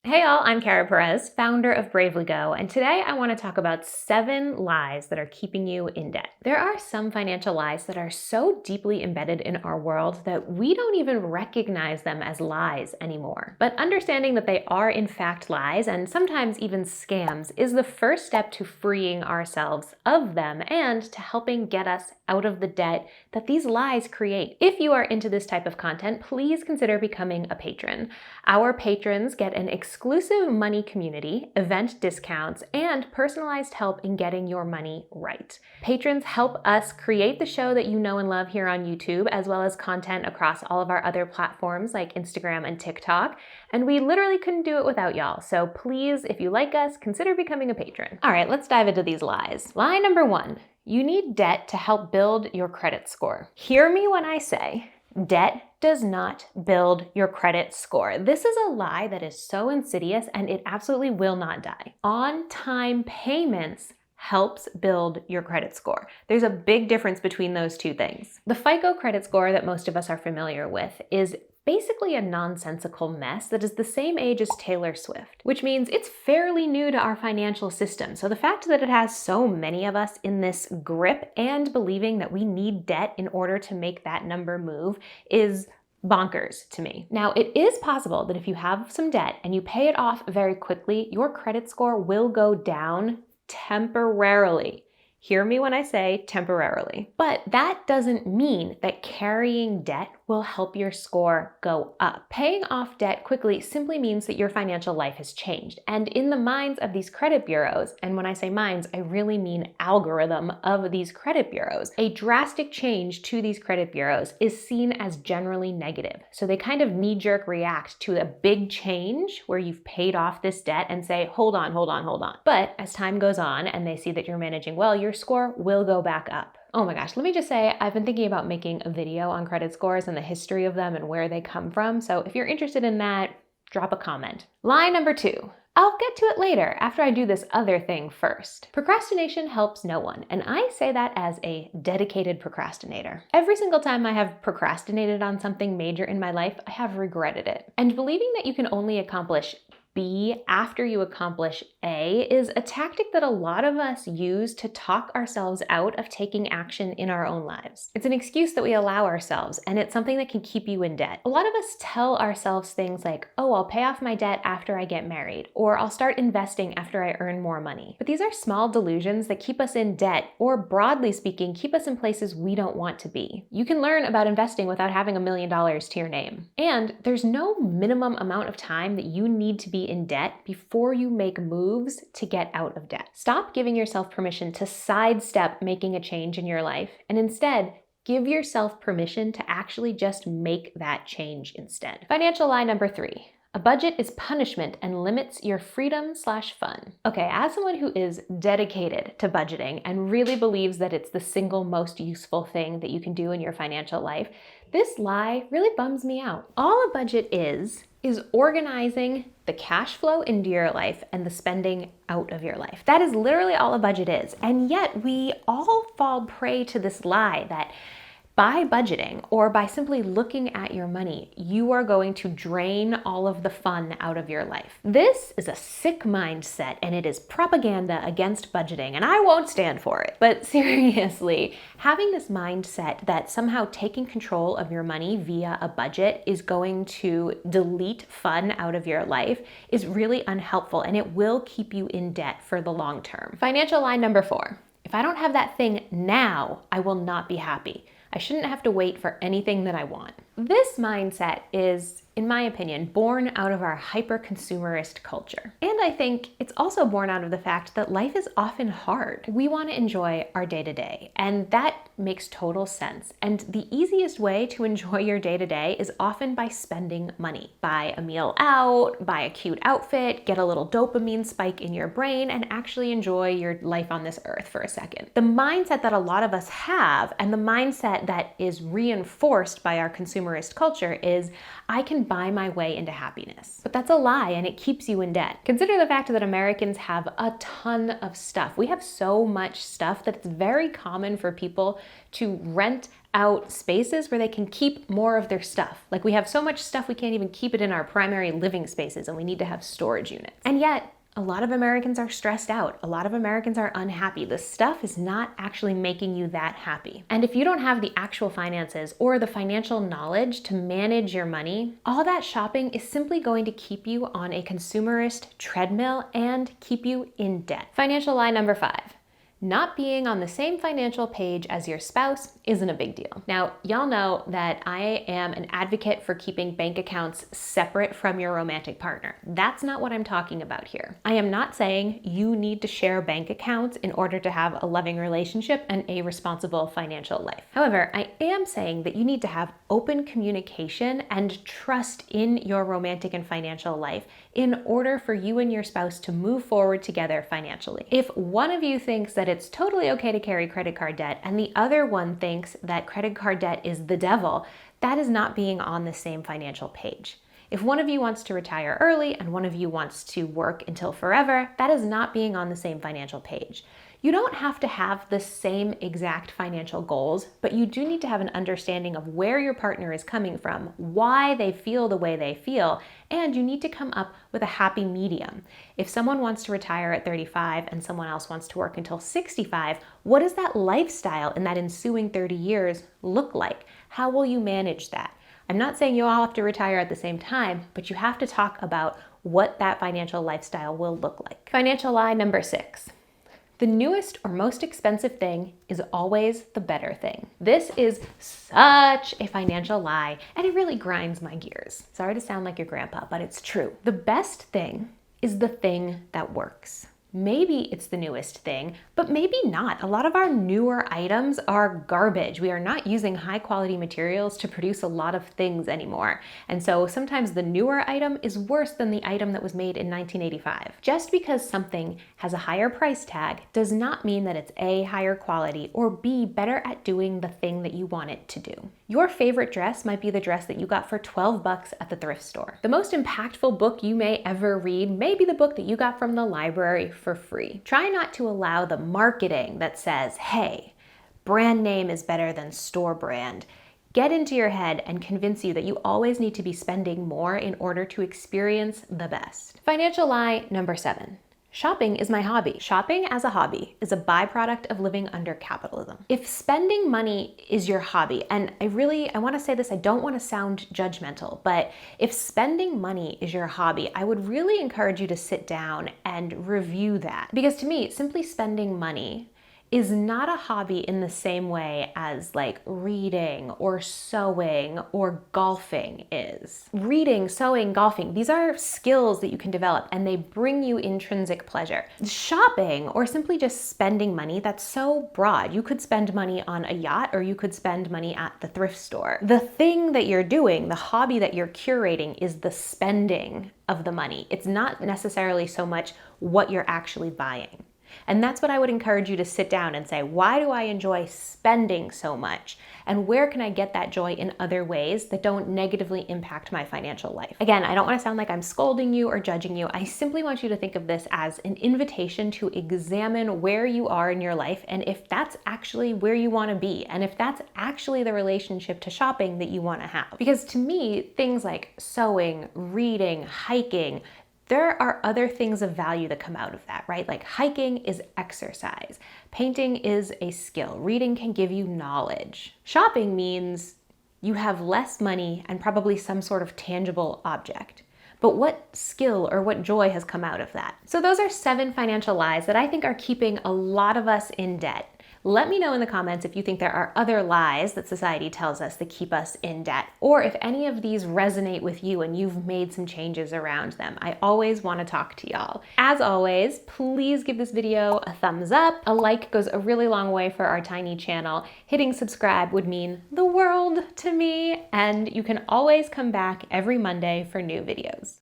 Hey all, I'm Kara Perez, founder of Bravely Go, and today I want to talk about 7 lies that are keeping you in debt. There are some financial lies that are so deeply embedded in our world that we don't even recognize them as lies anymore. But understanding that they are in fact lies, and sometimes even scams, is the first step to freeing ourselves of them and to helping get us out of the debt that these lies create. If you are into this type of content, please consider becoming a patron. Our patrons get an exclusive money community, event discounts, and personalized help in getting your money right. Patrons help us create the show that you know and love here on YouTube, as well as content across all of our other platforms like Instagram and TikTok. And we literally couldn't do it without y'all. So please, if you like us, consider becoming a patron. All right, let's dive into these lies. Lie number 1. You need debt to help build your credit score. Hear me when I say, debt does not build your credit score. This is a lie that is so insidious and it absolutely will not die. On-time payments helps build your credit score. There's a big difference between those two things. The FICO credit score that most of us are familiar with is basically a nonsensical mess that is the same age as Taylor Swift, which means it's fairly new to our financial system. So the fact that it has so many of us in this grip and believing that we need debt in order to make that number move is bonkers to me. Now, it is possible that if you have some debt and you pay it off very quickly, your credit score will go down temporarily. Hear me when I say temporarily. But that doesn't mean that carrying debt will help your score go up. Paying off debt quickly simply means that your financial life has changed. And in the minds of these credit bureaus, and when I say minds, I really mean algorithm of these credit bureaus, a drastic change to these credit bureaus is seen as generally negative. So they kind of knee-jerk react to a big change where you've paid off this debt and say, hold on. But as time goes on and they see that you're managing well, your score will go back up. Oh my gosh, let me just say, I've been thinking about making a video on credit scores and the history of them and where they come from. So if you're interested in that, drop a comment. Lie number 2. I'll get to it later after I do this other thing first. Procrastination helps no one, and I say that as a dedicated procrastinator. Every single time I have procrastinated on something major in my life, I have regretted it. And believing that you can only accomplish B after you accomplish A is a tactic that a lot of us use to talk ourselves out of taking action in our own lives. It's an excuse that we allow ourselves, and it's something that can keep you in debt. A lot of us tell ourselves things like, oh, I'll pay off my debt after I get married, or I'll start investing after I earn more money. But these are small delusions that keep us in debt, or broadly speaking, keep us in places we don't want to be. You can learn about investing without having $1 million to your name. And there's no minimum amount of time that you need to be in debt before you make moves to get out of debt. Stop giving yourself permission to sidestep making a change in your life, and instead, give yourself permission to actually just make that change instead. Financial lie number 3. A budget is punishment and limits your freedom/fun. Okay, as someone who is dedicated to budgeting and really believes that it's the single most useful thing that you can do in your financial life, this lie really bums me out. All a budget is organizing the cash flow into your life and the spending out of your life. That is literally all a budget is. And yet we all fall prey to this lie that by budgeting or by simply looking at your money, you are going to drain all of the fun out of your life. This is a sick mindset and it is propaganda against budgeting, and I won't stand for it. But seriously, having this mindset that somehow taking control of your money via a budget is going to delete fun out of your life is really unhelpful, and it will keep you in debt for the long term. Financial lie number 4. If I don't have that thing now, I will not be happy. I shouldn't have to wait for anything that I want. This mindset is, in my opinion, born out of our hyper-consumerist culture. And I think it's also born out of the fact that life is often hard. We want to enjoy our day-to-day, and that makes total sense. And the easiest way to enjoy your day-to-day is often by spending money. Buy a meal out, buy a cute outfit, get a little dopamine spike in your brain, and actually enjoy your life on this earth for a second. The mindset that a lot of us have, and the mindset that is reinforced by our consumerist culture, is I can buy my way into happiness. But that's a lie, and it keeps you in debt. Consider the fact that Americans have a ton of stuff. We have so much stuff that it's very common for people to rent out spaces where they can keep more of their stuff. Like we have so much stuff we can't even keep it in our primary living spaces and we need to have storage units. And yet, a lot of Americans are stressed out. A lot of Americans are unhappy. The stuff is not actually making you that happy. And if you don't have the actual finances or the financial knowledge to manage your money, all that shopping is simply going to keep you on a consumerist treadmill and keep you in debt. Financial lie number 5. Not being on the same financial page as your spouse isn't a big deal. Now, y'all know that I am an advocate for keeping bank accounts separate from your romantic partner. That's not what I'm talking about here. I am not saying you need to share bank accounts in order to have a loving relationship and a responsible financial life. However, I am saying that you need to have open communication and trust in your romantic and financial life in order for you and your spouse to move forward together financially. If one of you thinks that it's totally okay to carry credit card debt and the other one thinks that credit card debt is the devil, that is not being on the same financial page. If one of you wants to retire early and one of you wants to work until forever, that is not being on the same financial page. You don't have to have the same exact financial goals, but you do need to have an understanding of where your partner is coming from, why they feel the way they feel, and you need to come up with a happy medium. If someone wants to retire at 35 and someone else wants to work until 65, what does that lifestyle in that ensuing 30 years look like? How will you manage that? I'm not saying you all have to retire at the same time, but you have to talk about what that financial lifestyle will look like. Financial lie number 6. The newest or most expensive thing is always the better thing. This is such a financial lie, and it really grinds my gears. Sorry to sound like your grandpa, but it's true. The best thing is the thing that works. Maybe it's the newest thing, but maybe not. A lot of our newer items are garbage. We are not using high quality materials to produce a lot of things anymore. And so sometimes the newer item is worse than the item that was made in 1985. Just because something has a higher price tag does not mean that it's A, higher quality, or B, better at doing the thing that you want it to do. Your favorite dress might be the dress that you got for 12 bucks at the thrift store. The most impactful book you may ever read may be the book that you got from the library for free. Try not to allow the marketing that says, hey, brand name is better than store brand, get into your head and convince you that you always need to be spending more in order to experience the best. Financial lie number 7. Shopping is my hobby. Shopping as a hobby is a byproduct of living under capitalism. If spending money is your hobby, and I want to say this, I don't want to sound judgmental, but if spending money is your hobby, I would really encourage you to sit down and review that. Because to me, simply spending money is not a hobby in the same way as like reading or sewing or golfing is. Reading, sewing, golfing, these are skills that you can develop and they bring you intrinsic pleasure. Shopping or simply just spending money, that's so broad. You could spend money on a yacht or you could spend money at the thrift store. The thing that you're doing, the hobby that you're curating is the spending of the money. It's not necessarily so much what you're actually buying. And that's what I would encourage you to sit down and say, why do I enjoy spending so much? And where can I get that joy in other ways that don't negatively impact my financial life? Again, I don't want to sound like I'm scolding you or judging you. I simply want you to think of this as an invitation to examine where you are in your life and if that's actually where you want to be and if that's actually the relationship to shopping that you want to have. Because to me, things like sewing, reading, hiking, there are other things of value that come out of that, right? Like hiking is exercise. Painting is a skill. Reading can give you knowledge. Shopping means you have less money and probably some sort of tangible object. But what skill or what joy has come out of that? So those are 7 financial lies that I think are keeping a lot of us in debt. Let me know in the comments if you think there are other lies that society tells us that keep us in debt, or if any of these resonate with you and you've made some changes around them. I always want to talk to y'all. As always, please give this video a thumbs up. A like goes a really long way for our tiny channel. Hitting subscribe would mean the world to me, and you can always come back every Monday for new videos.